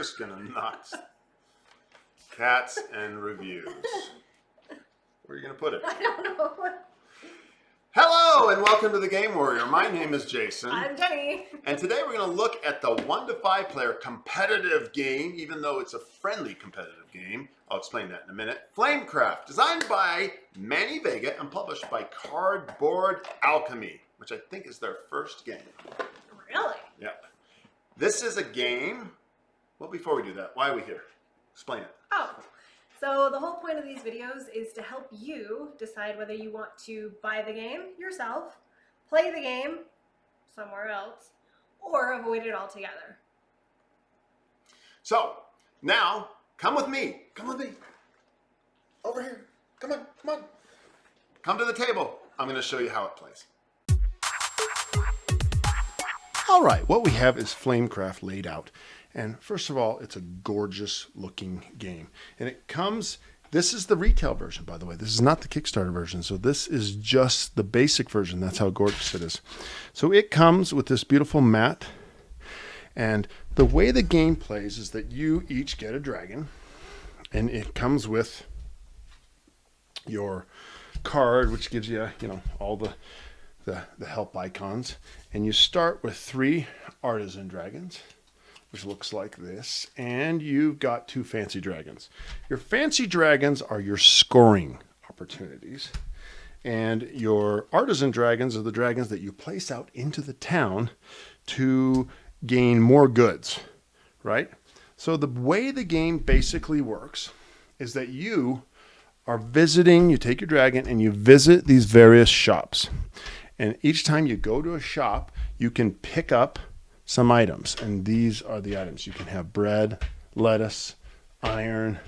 just gonna knock cats and reviews. Where are you gonna put it? I don't know. Hello and welcome to the Game Warrior. My name is Jason. I'm Jenny. And today we're gonna look at the 1 to 5 player competitive game, even though it's a friendly competitive game. I'll explain that in a minute. Flamecraft, designed by Manny Vega and published by Cardboard Alchemy, which I think is their first game. Really? Yep. This is a game. Well, before we do that, why are we here? Explain it. Oh, so the whole point of these videos is to help you decide whether you want to buy the game yourself, play the game somewhere else, or avoid it altogether. So, now, come with me. Come with me. Over here. Come on, come on. Come to the table. I'm going to show you how it plays. All right, what we have is Flamecraft laid out. And first of all, it's a gorgeous looking game. And it comes, this is the retail version, by the way. This is not the Kickstarter version. So this is just the basic version. That's how gorgeous it is. So it comes with this beautiful mat. And the way the game plays is that you each get a dragon. And it comes with your card, which gives you, all the help icons. And you start with 3 artisan dragons, which looks like this. And you've got 2 fancy dragons. Your fancy dragons are your scoring opportunities. And your artisan dragons are the dragons that you place out into the town to gain more goods, right? So the way the game basically works is that you are visiting, you take your dragon and you visit these various shops. And each time you go to a shop, you can pick up some items. And these are the items. You can have bread, lettuce, iron,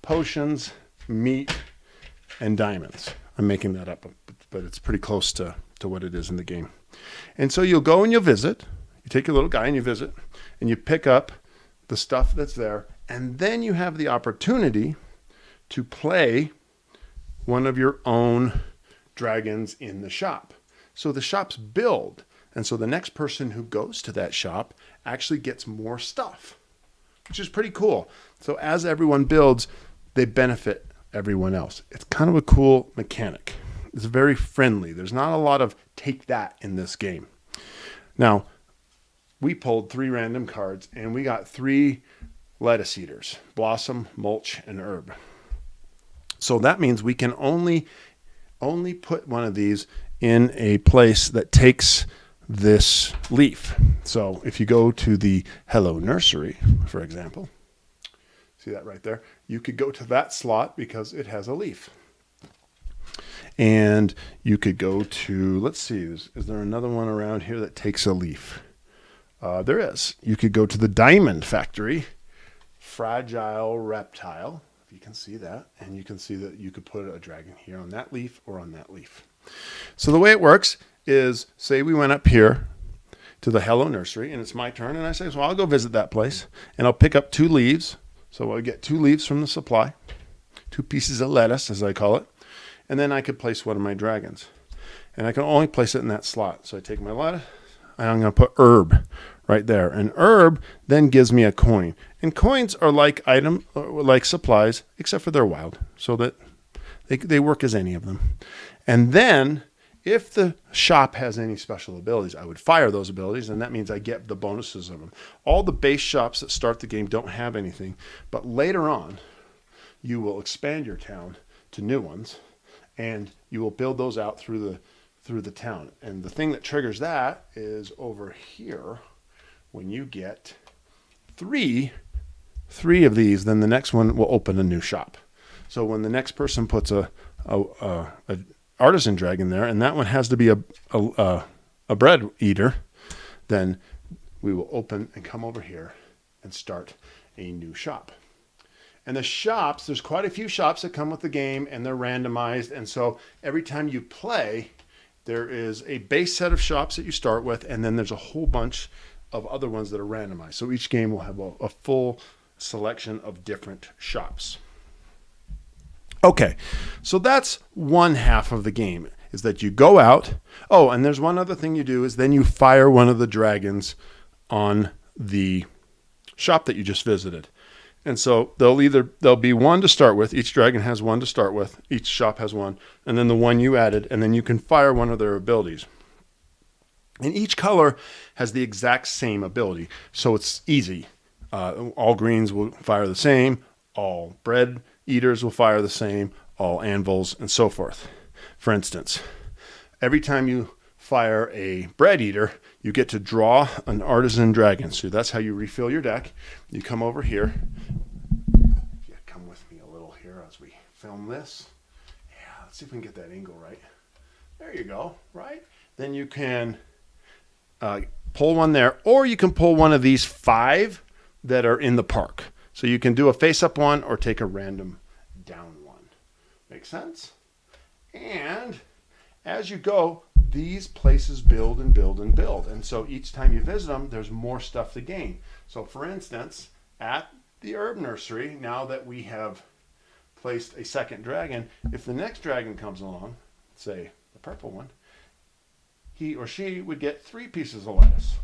potions, meat, and diamonds. I'm making that up, but it's pretty close to what it is in the game. And so you'll go and you'll visit. You take your little guy and you visit. And you pick up the stuff that's there. And then you have the opportunity to play one of your own dragons in the shop. So the shops build. And so the next person who goes to that shop actually gets more stuff, which is pretty cool. So as everyone builds, they benefit everyone else. It's kind of a cool mechanic. It's very friendly. There's not a lot of take that in this game. Now, we pulled 3 random cards and we got 3 lettuce eaters: blossom, mulch, and herb. So that means we can only put one of these in a place that takes this leaf. So if you go to the Hello Nursery, for example, see that right there? You could go to that slot because it has a leaf. And you could go to, let's see, is there another one around here that takes a leaf? There is. You could go to the Diamond Factory, Fragile Reptile, if you can see that. And you can see that you could put a dragon here on that leaf or on that leaf. So the way it works is, say we went up here to the Hello Nursery and it's my turn, and I say, so I'll go visit that place and I'll pick up 2 leaves. So I'll get 2 leaves from the supply, 2 pieces of lettuce, as I call it, and then I could place one of my dragons. And I can only place it in that slot. So I take my lettuce and I'm going to put herb right there. And herb then gives me a coin. And coins are like supplies, except for they're wild, so that they work as any of them. And then, if the shop has any special abilities, I would fire those abilities, and that means I get the bonuses of them. All the base shops that start the game don't have anything, but later on, you will expand your town to new ones, and you will build those out through the town. And the thing that triggers that is over here, when you get 3 of these, then the next one will open a new shop. So when the next person puts a artisan dragon there, and that one has to be a bread eater, then we will open and come over here and start a new shop. And the shops, there's quite a few shops that come with the game, and they're randomized. And so every time you play, there is a base set of shops that you start with, and then there's a whole bunch of other ones that are randomized. So each game will have a full selection of different shops. Okay, so that's one half of the game, is that you go out. Oh, and there's one other thing you do, is then you fire one of the dragons on the shop that you just visited. And so there'll be one to start with. Each dragon has one to start with. Each shop has one. And then the one you added. And then you can fire one of their abilities. And each color has the exact same ability. So it's easy. All greens will fire the same. All bread eaters will fire the same. All anvils and so forth. For instance, every time you fire a bread eater, you get to draw an artisan dragon. So that's how you refill your deck. You come over here. Yeah, come with me a little here as we film this. Yeah, let's see if we can get that angle right. There you go, right? Then you can pull one there, or you can pull one of these 5 that are in the park. So you can do a face-up one or take a random down one. Make sense? And as you go, these places build and build and build. And so each time you visit them, there's more stuff to gain. So for instance, at the herb nursery, now that we have placed a second dragon, if the next dragon comes along, say the purple one, he or she would get 3 pieces of lettuce.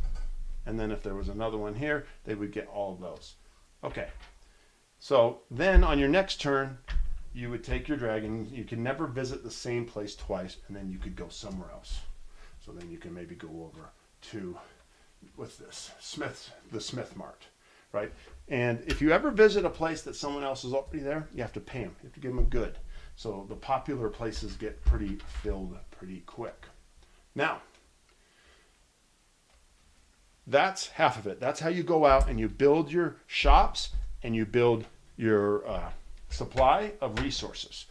And then if there was another one here, they would get all of those. Okay. So then on your next turn, you would take your dragon. You can never visit the same place twice, and then you could go somewhere else. So then you can maybe go over to, what's this? The Smith Mart, right? And if you ever visit a place that someone else is already there, you have to pay them. You have to give them a good. So the popular places get pretty filled pretty quick. Now, that's half of it. That's how you go out and you build your shops and you build your supply of resources.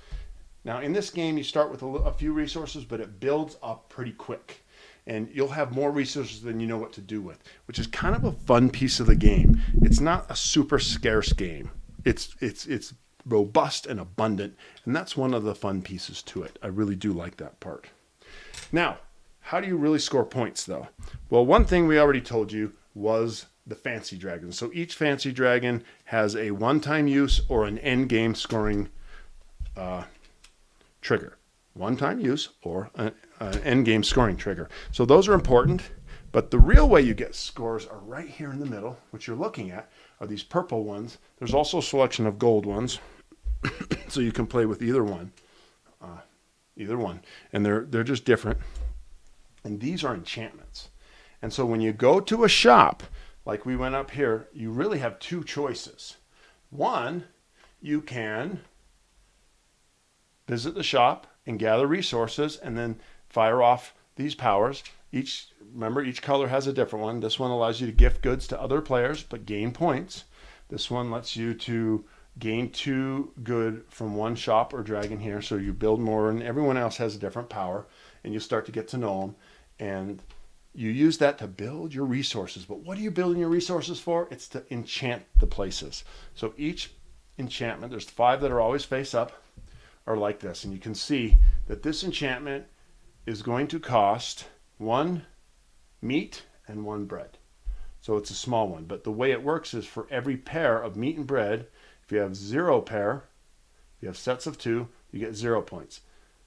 Now in this game you start with a few resources, but it builds up pretty quick and you'll have more resources than you know what to do with, which is kind of a fun piece of the game. It's not a super scarce game. It's robust and abundant, and that's one of the fun pieces to it. I really do like that part. Now, how do you really score points though? Well, one thing we already told you was the fancy dragon. So each fancy dragon has a one-time use or an end game scoring trigger. One-time use or an end game scoring trigger. So those are important, but the real way you get scores are right here in the middle. What you're looking at are these purple ones. There's also a selection of gold ones, so you can play with either one. And they're just different. And these are enchantments. And so when you go to a shop, like we went up here, you really have 2 choices. One, you can visit the shop and gather resources and then fire off these powers. Remember, each color has a different one. This one allows you to gift goods to other players, but gain points. This one lets you to gain 2 good from one shop or dragon here. So you build more, and everyone else has a different power, and you start to get to know them. And you use that to build your resources. But what are you building your resources for? It's to enchant the places. So each enchantment, there's 5 that are always face up, are like this. And you can see that this enchantment is going to cost 1 meat and 1 bread. So it's a small one. But the way it works is for every pair of meat and bread, if you have 0 pair, you have sets of 2, you get 0 points.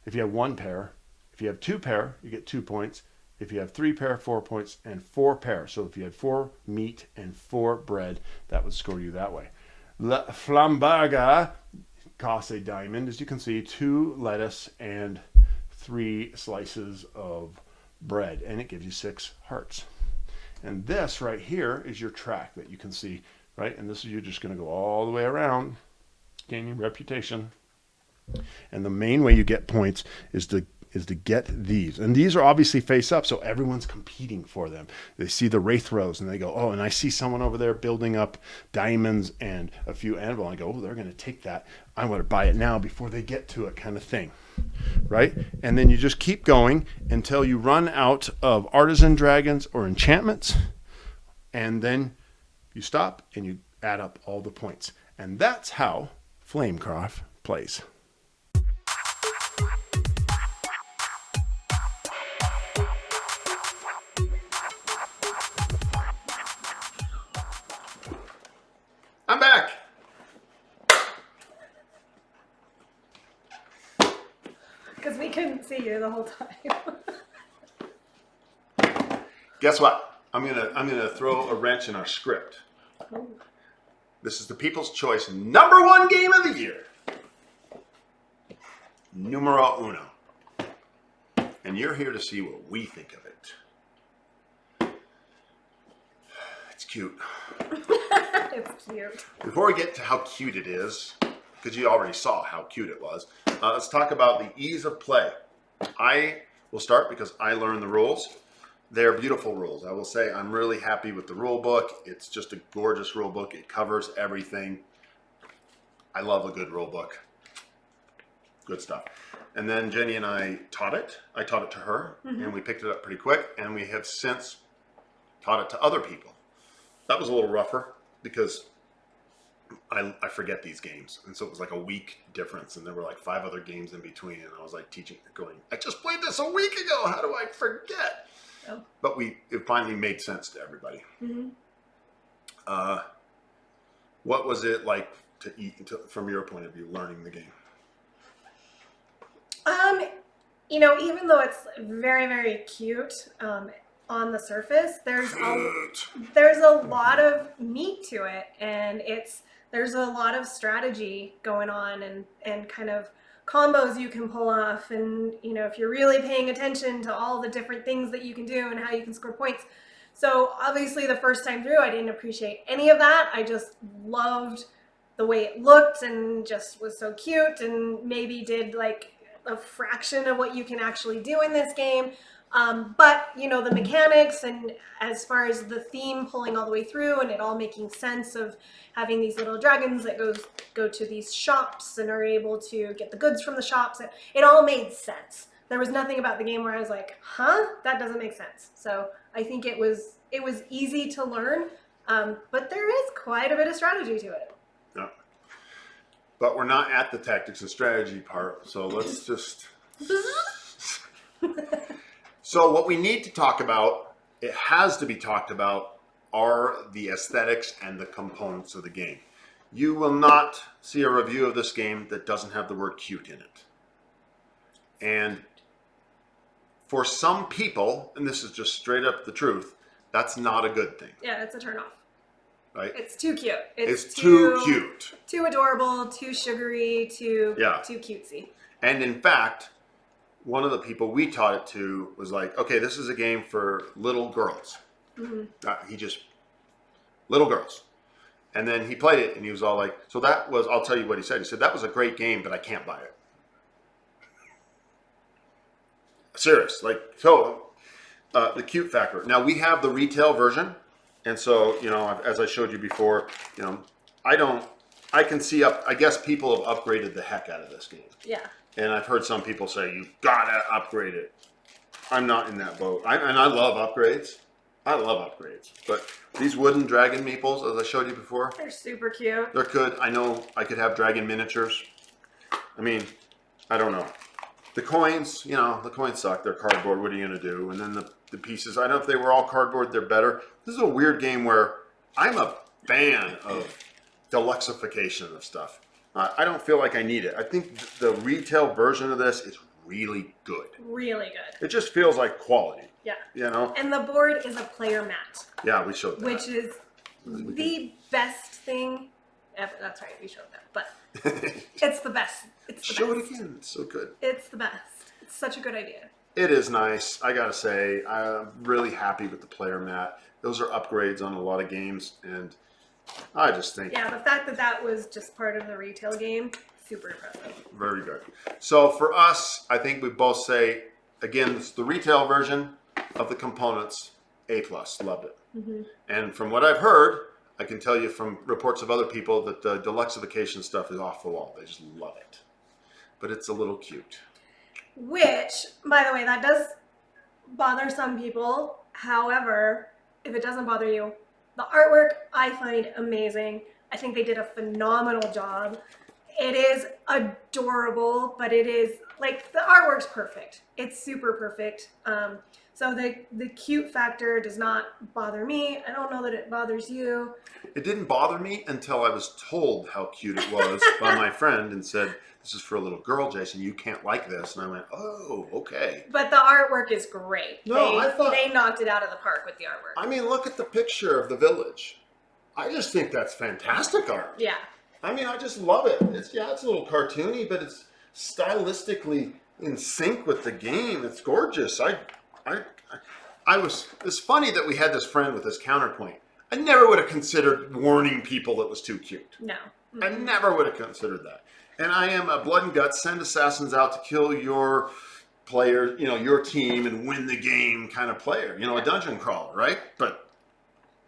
If you have 1 pair, if you have 2 pair, you get 2 points. If you have 3 pair, 4 points, and 4 pair. So if you had 4 meat and 4 bread, that would score you that way. La Flambaga costs a diamond. As you can see, 2 lettuce and 3 slices of bread. And it gives you 6 hearts. And this right here is your track that you can see, right? And this is, you're just going to go all the way around, gaining reputation. And the main way you get points is to get these. And these are obviously face up, so everyone's competing for them. They see the wraith rows and they go, oh, and I see someone over there building up diamonds and a few anvil. And I go, oh, they're going to take that. I want to buy it now before they get to it, kind of thing, right? And then you just keep going until you run out of artisan dragons or enchantments. And then you stop and you add up all the points. And that's how Flamecraft plays. I'm back. Because we couldn't see you the whole time. Guess what? I'm gonna throw a wrench in our script. Ooh. This is the People's Choice #1 game of the year. Numero uno. And you're here to see what we think of it. It's cute. It's cute. Before we get to how cute it is, because you already saw how cute it was, let's talk about the ease of play. I will start because I learned the rules. They're beautiful rules. I will say I'm really happy with the rule book. It's just a gorgeous rule book. It covers everything. I love a good rule book. Good stuff. And then Jenny and I taught it. I taught it to her, and we picked it up pretty quick, and we have since taught it to other people. That was a little rougher because I forget these games, and so it was like a week difference, and there were like 5 other games in between, and I was like teaching, going, I just played this a week ago. How do I forget? Oh. But it finally made sense to everybody. What was it like from your point of view, learning the game? You know, even though it's very, very cute on the surface, there's a lot of meat to it, and there's a lot of strategy going on, and kind of combos you can pull off, and you know, if you're really paying attention to all the different things that you can do and how you can score points. So obviously the first time through I didn't appreciate any of that. I just loved the way it looked and just was so cute, and maybe did like a fraction of what you can actually do in this game. But you know, the mechanics, and as far as the theme pulling all the way through, and it all making sense of having these little dragons that go to these shops and are able to get the goods from the shops, it all made sense. There was nothing about the game where I was like, huh, that doesn't make sense. So I think it was easy to learn, but there is quite a bit of strategy to it. Yeah. But we're not at the tactics and strategy part, so let's just... So what we need to talk about, it has to be talked about, are the aesthetics and the components of the game. You will not see a review of this game that doesn't have the word cute in it. And for some people, and this is just straight up the truth, that's not a good thing. Yeah, it's a turnoff. Right? It's too cute. It's too cute. Too adorable, too sugary, too cutesy. And in fact, one of the people we taught it to was like, okay, this is a game for little girls. Little girls. And then he played it and he was all like, so that was, I'll tell you what he said. He said, that was a great game, but I can't buy it. Serious. Like, so the cute factor. Now we have the retail version. And so, you know, as I showed you before, you know, I can see I guess people have upgraded the heck out of this game. Yeah. And I've heard some people say, you've got to upgrade it. I'm not in that boat. And I love upgrades. I love upgrades. But these wooden dragon meeples, as I showed you before. They're super cute. They're good. I know I could have dragon miniatures. I mean, I don't know. The coins, you know, the coins suck. They're cardboard. What are you going to do? And then the pieces, I don't know if they were all cardboard, they're better. This is a weird game where I'm a fan of deluxeification of stuff. I don't feel like I need it. I think the retail version of this is really good. Really good. It just feels like quality. Yeah. You know? And the board is a player mat. Yeah, we showed that. Which is the best thing ever. That's right, we showed that. But it's the best. It's the Show best. it again. It's so good. It's the best. It's such a good idea. It is nice. I gotta say, I'm really happy with the player mat. Those are upgrades on a lot of games, and I just think... Yeah, the fact that that was just part of the retail game, super impressive. Very good. So for us, I think we both say, again, it's the retail version of the components, A+, loved it. And from what I've heard, I can tell you from reports of other people that the deluxeification stuff is off the wall. They just love it. But it's a little cute. Which, by the way, that does bother some people. However, if it doesn't bother you, the artwork I find amazing. I think they did a phenomenal job. It is adorable, but it is, like, the artwork's perfect. It's super perfect. So the cute factor does not bother me. I don't know that it bothers you. It didn't bother me until I was told how cute it was by my friend and said, this is for a little girl, Jason. You can't like this. And I went, oh, okay. But the artwork is great. No, I thought... They knocked it out of the park with the artwork. I mean, look at the picture of the village. I just think that's fantastic art. Yeah. I mean, I just love it. It's a little cartoony, but it's stylistically in sync with the game. It's gorgeous. It's funny that we had this friend with this counterpoint. I never would have considered warning people it was too cute. No. I never would have considered that. And I am a blood and guts, send assassins out to kill your player, your team and win the game kind of player. A dungeon crawler, right? But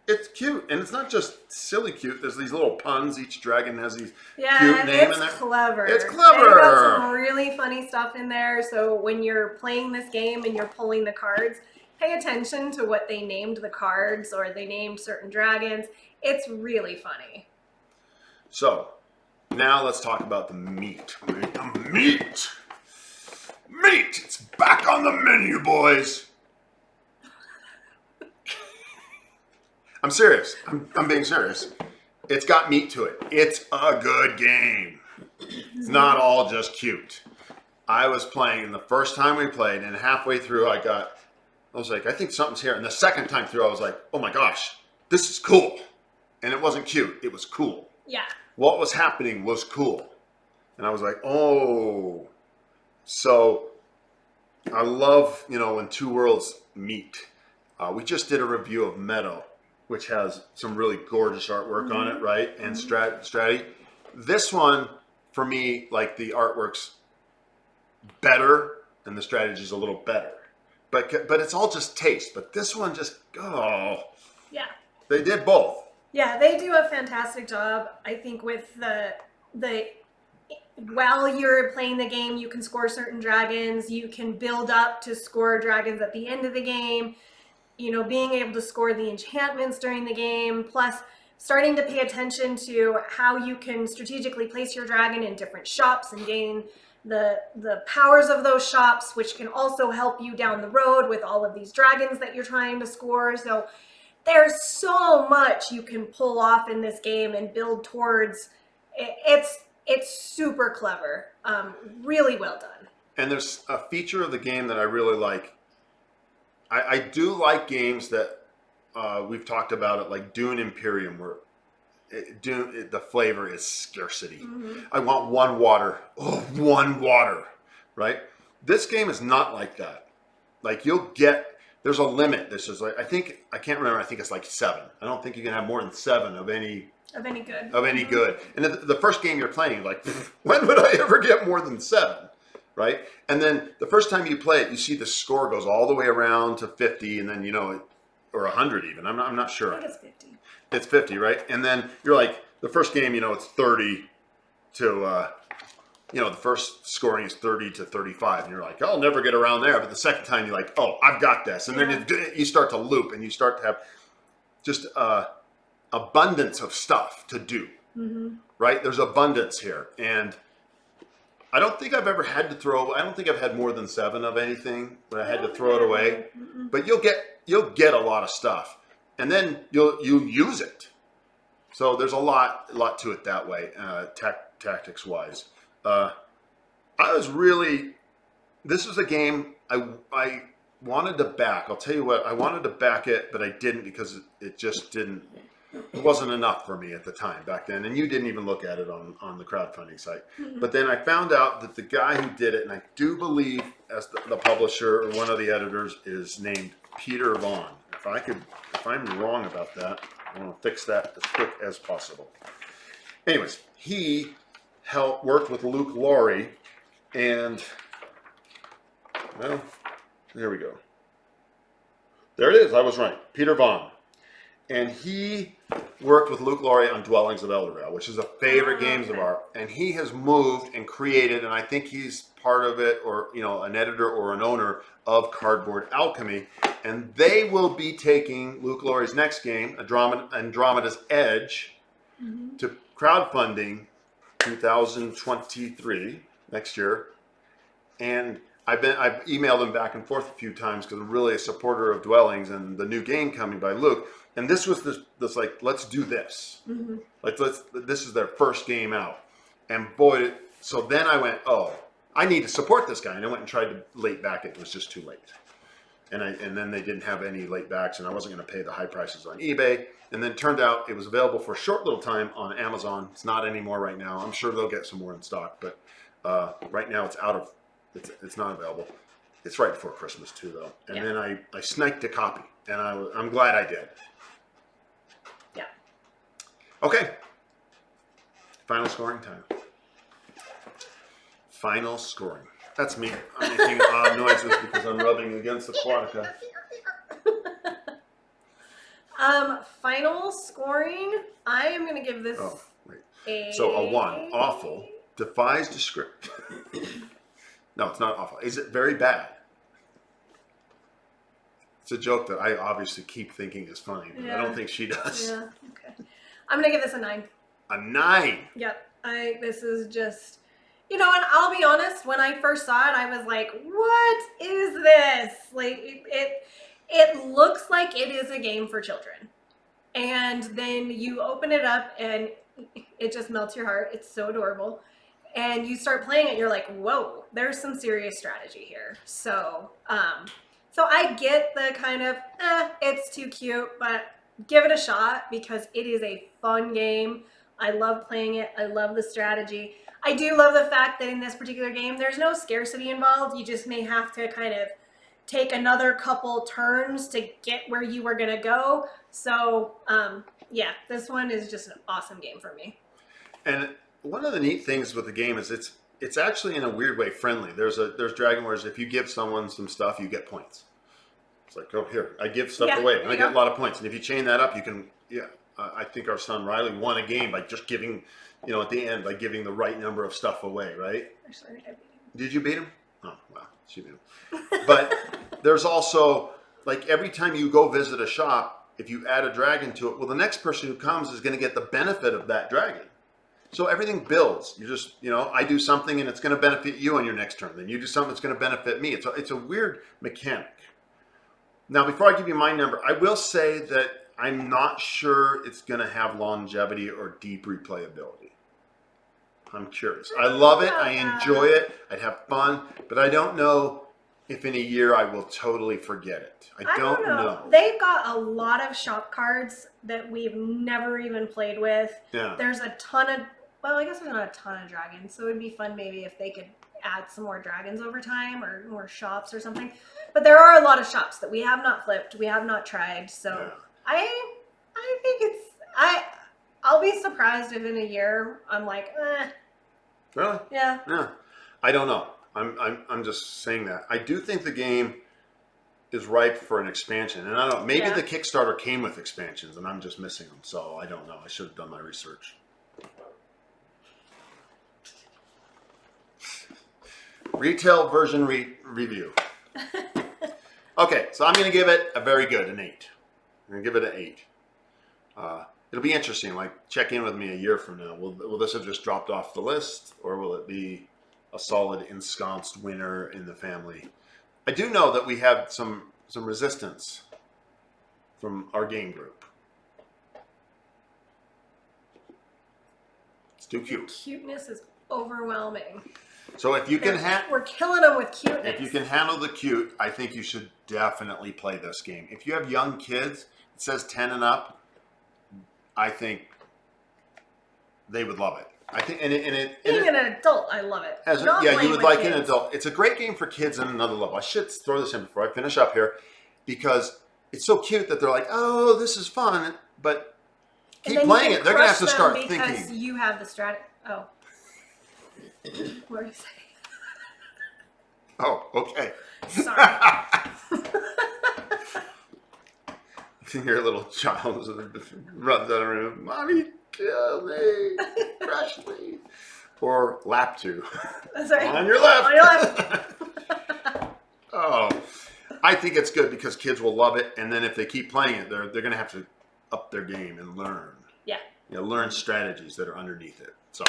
it's cute, and it's not just silly cute. There's these little puns. Each dragon has these cute name in there. Clever. It's clever. They got some really funny stuff in there. So when you're playing this game and you're pulling the cards, pay attention to what they named the cards or they named certain dragons. It's really funny. So now let's talk about the meat. The meat. Meat. It's back on the menu, boys. I'm serious. I'm being serious. It's got meat to it. It's a good game. It's not all just cute. I was playing, and the first time we played, and halfway through I was like, I think something's here. And the second time through I was like, oh my gosh, this is cool. And it wasn't cute. It was cool. Yeah. What was happening was cool. And I was like, oh. So I love, when two worlds meet. We just did a review of Meadow, which has some really gorgeous artwork on it, right? And strategy. This one, for me, like the artwork's better and the strategy's a little better. But it's all just taste. But this one just, Yeah. They did both. Yeah, they do a fantastic job. I think with the while you're playing the game, you can score certain dragons. You can build up to score dragons at the end of the game. Being able to score the enchantments during the game, plus starting to pay attention to how you can strategically place your dragon in different shops and gain the powers of those shops, which can also help you down the road with all of these dragons that you're trying to score. So there's so much you can pull off in this game and build towards. It's super clever. Really well done. And there's a feature of the game that I really like. I do like games that we've talked about it, like Dune Imperium, where the flavor is scarcity. I want one water. Oh, one water, right? This game is not like that. Like there's a limit. This is like, I can't remember. I think it's like 7. I don't think you can have more than 7 of any good. Of any good. And the first game you're playing, like, when would I ever get more than 7? Right? And then the first time you play it, you see the score goes all the way around to 50, and then, or 100 even. I'm not sure. I think it's 50. It's 50, right? And then you're like, the first game, it's 30 to, the first scoring is 30 to 35. And you're like, I'll never get around there. But the second time, you're like, oh, I've got this. And then you start to loop, and you start to have just abundance of stuff to do, right? There's abundance here. And I don't think I've ever had to I don't think I've had more than 7 of anything when I had to throw it away. But you'll get a lot of stuff, and then you'll use it. So there's a lot to it that way, tactics wise. This is a game I wanted to back. I'll tell you what, I wanted to back it, but I didn't because it just didn't. It wasn't enough for me at the time back then, and you didn't even look at it on the crowdfunding site. But then I found out that the guy who did it, and I do believe as the publisher or one of the editors, is named Peter Vaughn. If I'm wrong about that, I want to fix that as quick as possible. Anyways, he worked with Luke Laurie, and well, there we go. There it is. I was right. Peter Vaughn. And he worked with Luke Laurie on Dwellings of Eldervale, which is a favorite games of ours. And he has moved and created, and I think he's part of it, or an editor or an owner of Cardboard Alchemy. And they will be taking Luke Laurie's next game, Andromeda's Edge, to crowdfunding 2023, next year. And I've emailed him back and forth a few times because I'm really a supporter of Dwellings and the new game coming by Luke. And this was this like, let's do this. Like, this is their first game out. And boy, so then I went, oh, I need to support this guy. And I went and tried to late back it. It was just too late. and then they didn't have any late backs, and I wasn't going to pay the high prices on eBay. And then it turned out it was available for a short little time on Amazon. It's not anymore right now. I'm sure they'll get some more in stock, but right now it's not available. It's right before Christmas too, though. And then I sniped a copy, and I'm glad I did. Yeah. Okay. Final scoring time. Final scoring. That's me. I'm making odd noises because I'm rubbing against the Quadica. Final scoring. I am going to give this So a 1. Awful. Defies description. No, it's not awful. Is it very bad? It's a joke that I obviously keep thinking is funny, but I don't think she does. Yeah. Okay. I'm going to give this a 9. A 9? Yep. This is just... You know, and I'll be honest, when I first saw it, I was like, what is this? Like, it looks like it is a game for children. And then you open it up and it just melts your heart. It's so adorable. And you start playing it, you're like, whoa, there's some serious strategy here. So, so I get the kind of, it's too cute, but give it a shot because it is a fun game. I love playing it. I love the strategy. I do love the fact that in this particular game, there's no scarcity involved. You just may have to kind of take another couple turns to get where you were going to go. So, yeah, this one is just an awesome game for me. And one of the neat things with the game is it's actually in a weird way friendly. There's Dragon Wars. If you give someone some stuff, you get points. It's like, oh, here, I give stuff away, and I get a lot of points. And if you chain that up, you can, I think our son Riley won a game by just giving, at the end, by giving the right number of stuff away, right? Actually, I beat him. Did you beat him? Oh, well, she beat him. But there's also, like, every time you go visit a shop, if you add a dragon to it, well, the next person who comes is going to get the benefit of that dragon. So everything builds. You just, I do something and it's going to benefit you on your next turn. Then you do something that's going to benefit me. It's a weird mechanic. Now, before I give you my number, I will say that I'm not sure it's going to have longevity or deep replayability. I'm curious. I love it. I enjoy it. I'd have fun. But I don't know if in a year I will totally forget it. I don't know. They've got a lot of shop cards that we've never even played with. Yeah. There's a ton of, well, I guess there's not a ton of dragons. So it'd be fun maybe if they could add some more dragons over time or more shops or something. But there are a lot of shops that we have not flipped. We have not tried. So yeah. I think I'll be surprised if in a year I'm like, Really? Yeah. Yeah. I don't know. I'm just saying that. I do think the game is ripe for an expansion. And I don't know, maybe the Kickstarter came with expansions and I'm just missing them. So I don't know. I should have done my research. Retail version review. Okay, so I'm going to give it a very good, an 8. I'm going to give it an 8. It'll be interesting, like check in with me a year from now. Will this have just dropped off the list or will it be a solid ensconced winner in the family? I do know that we have some resistance from our game group. It's too cute. The cuteness is overwhelming. So if you can we're killing them with cuteness. If you can handle the cute, I think you should definitely play this game. If you have young kids, it says 10 and up, I think they would love it. I think, being an adult, I love it. You would like kids. An adult. It's a great game for kids on another level. I should throw this in before I finish up here, because it's so cute that they're like, "Oh, this is fun," but keep playing it. They're gonna have to start thinking. Because you have the strategy. Oh, what are you saying? Oh, okay. Sorry. Your little child runs out of the room. Mommy, kill me, crush me, or lap to. Sorry. On your left. On your left. Oh, I think it's good because kids will love it, and then if they keep playing it, they're going to have to up their game and learn. Yeah. Learn strategies that are underneath it. So,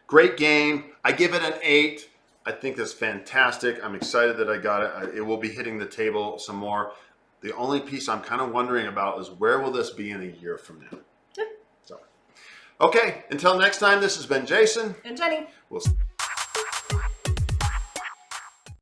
great game. I give it an 8. I think that's fantastic. I'm excited that I got it. It will be hitting the table some more. The only piece I'm kind of wondering about is where will this be in a year from now? Yeah. So, okay. Until next time, this has been Jason. And Jenny. We'll see.